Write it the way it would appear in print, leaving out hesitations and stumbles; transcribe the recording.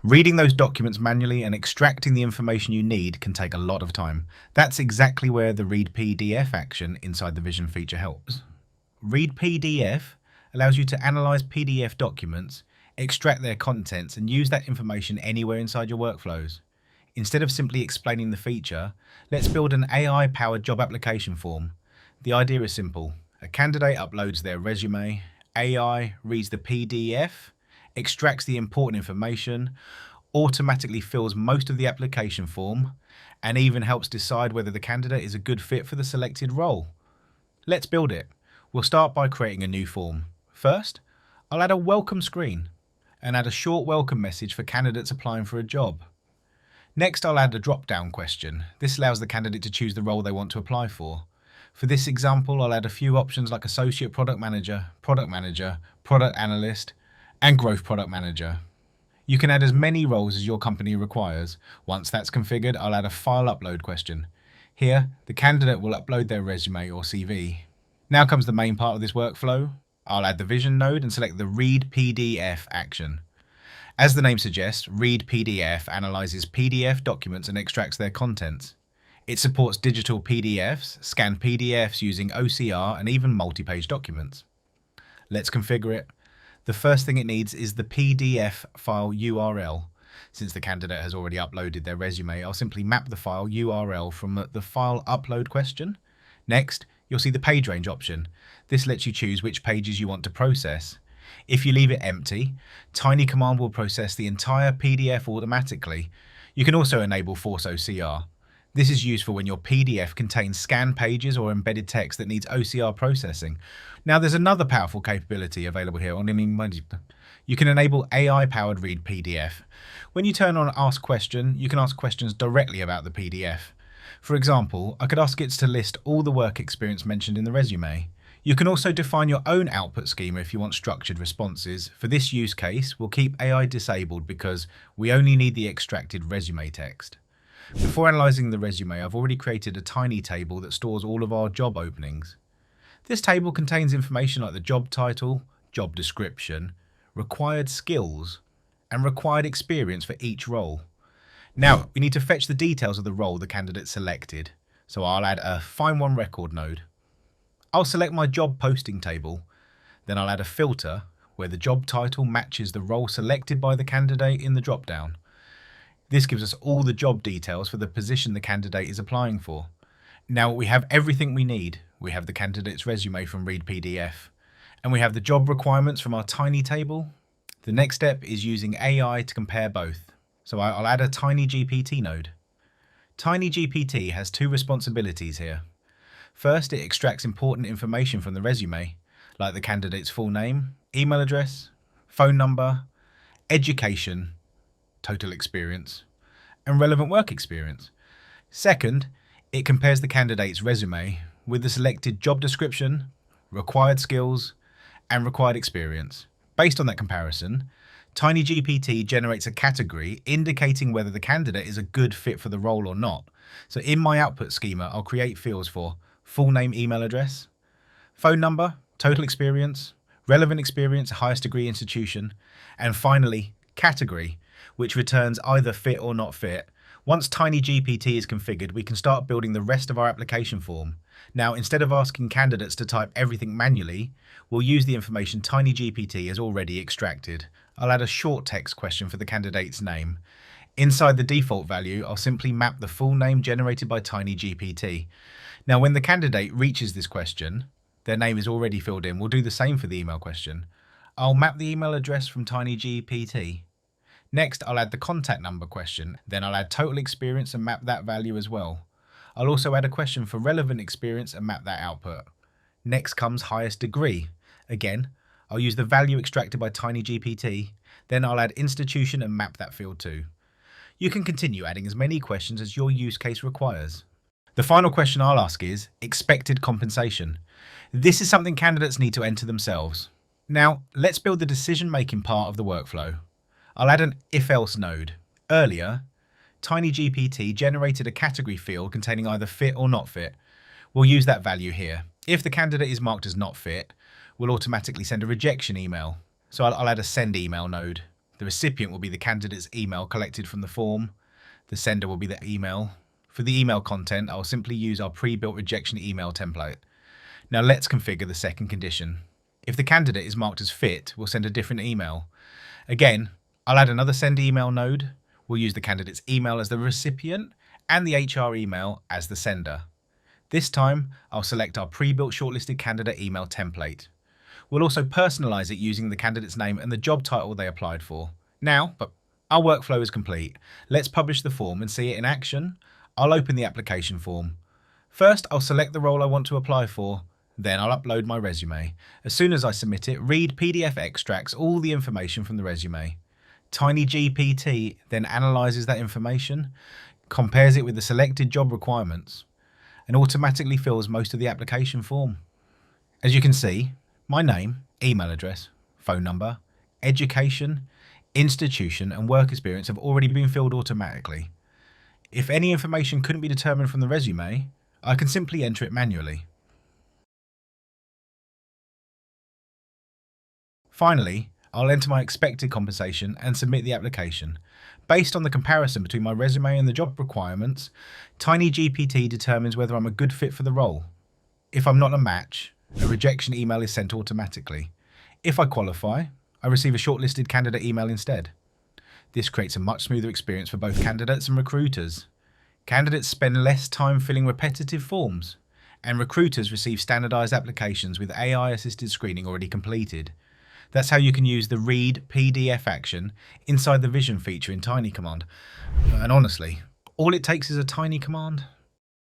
Reading those documents manually and extracting the information you need can take a lot of time. That's exactly where the Read PDF action inside the Vision feature helps. Read PDF allows you to analyze PDF documents, extract their contents, and use that information anywhere inside your workflows. Instead of simply explaining the feature, let's build an AI-powered job application form. The idea is simple. A candidate uploads their resume, AI reads the PDF, extracts the important information, automatically fills most of the application form, and even helps decide whether the candidate is a good fit for the selected role. Let's build it. We'll start by creating a new form. First, I'll add a welcome screen and add a short welcome message for candidates applying for a job. Next, I'll add a drop-down question. This allows the candidate to choose the role they want to apply for. For this example, I'll add a few options like Associate Product Manager, Product Analyst, and Growth Product Manager. You can add as many roles as your company requires. Once that's configured, I'll add a file upload question. Here, the candidate will upload their resume or CV. Now comes the main part of this workflow. I'll add the Vision node and select the Read PDF action. As the name suggests, Read PDF analyzes PDF documents and extracts their contents. It supports digital PDFs, scanned PDFs using OCR, and even multi-page documents. Let's configure it. The first thing it needs is the PDF file URL. Since the candidate has already uploaded their resume, I'll simply map the file URL from the file upload question. Next, you'll see the page range option. This lets you choose which pages you want to process. If you leave it empty, TinyCommand will process the entire PDF automatically. You can also enable Force OCR. This is useful when your PDF contains scanned pages or embedded text that needs OCR processing. Now there's another powerful capability available here on you can enable AI-powered Read PDF. When you turn on Ask Question, you can ask questions directly about the PDF. For example, I could ask it to list all the work experience mentioned in the resume. You can also define your own output schema if you want structured responses. For this use case, we'll keep AI disabled because we only need the extracted resume text. Before analyzing the resume, I've already created a tiny table that stores all of our job openings. This table contains information like the job title, job description, required skills, and required experience for each role. Now, we need to fetch the details of the role the candidate selected. So I'll add a Find One Record node. I'll select my job posting table. Then I'll add a filter where the job title matches the role selected by the candidate in the drop-down. This gives us all the job details for the position the candidate is applying for. Now we have everything we need. We have the candidate's resume from Read PDF, and we have the job requirements from our tiny table. The next step is using AI to compare both. So I'll add a TinyGPT node. TinyGPT has two responsibilities here. First, it extracts important information from the resume, like the candidate's full name, email address, phone number, education, total experience, and relevant work experience. Second, it compares the candidate's resume with the selected job description, required skills, and required experience. Based on that comparison, TinyGPT generates a category indicating whether the candidate is a good fit for the role or not. So in my output schema, I'll create fields for full name, email address, phone number, total experience, relevant experience, highest degree institution, and finally, category, which returns either fit or not fit. Once TinyGPT is configured, we can start building the rest of our application form. Now, instead of asking candidates to type everything manually, we'll use the information TinyGPT has already extracted. I'll add a short text question for the candidate's name. Inside the default value, I'll simply map the full name generated by TinyGPT. Now, when the candidate reaches this question, their name is already filled in. We'll do the same for the email question. I'll map the email address from TinyGPT. Next, I'll add the contact number question. Then I'll add total experience and map that value as well. I'll also add a question for relevant experience and map that output. Next comes highest degree. Again, I'll use the value extracted by TinyGPT. Then I'll add institution and map that field too. You can continue adding as many questions as your use case requires. The final question I'll ask is expected compensation. This is something candidates need to enter themselves. Now, let's build the decision-making part of the workflow. I'll add an if-else node. Earlier, TinyGPT generated a category field containing either fit or not fit. We'll use that value here. If the candidate is marked as not fit, we'll automatically send a rejection email. So I'll add a send email node. The recipient will be the candidate's email collected from the form. The sender will be the email. For the email content, I'll simply use our pre-built rejection email template. Now let's configure the second condition. If the candidate is marked as fit, we'll send a different email. Again, I'll add another send email node. We'll use the candidate's email as the recipient and the HR email as the sender. This time, I'll select our pre-built shortlisted candidate email template. We'll also personalize it using the candidate's name and the job title they applied for. Now, our workflow is complete. Let's publish the form and see it in action. I'll open the application form. First, I'll select the role I want to apply for. Then I'll upload my resume. As soon as I submit it, Read PDF extracts all the information from the resume. TinyGPT then analyzes that information, compares it with the selected job requirements, and automatically fills most of the application form. As you can see, my name, email address, phone number, education, institution, and work experience have already been filled automatically. If any information couldn't be determined from the resume, I can simply enter it manually. Finally, I'll enter my expected compensation and submit the application. Based on the comparison between my resume and the job requirements, TinyGPT determines whether I'm a good fit for the role. If I'm not a match, a rejection email is sent automatically. If I qualify, I receive a shortlisted candidate email instead. This creates a much smoother experience for both candidates and recruiters. Candidates spend less time filling repetitive forms, and recruiters receive standardized applications with AI-assisted screening already completed. That's how you can use the Read PDF action inside the Vision feature in TinyCommand. And honestly, all it takes is a tiny command.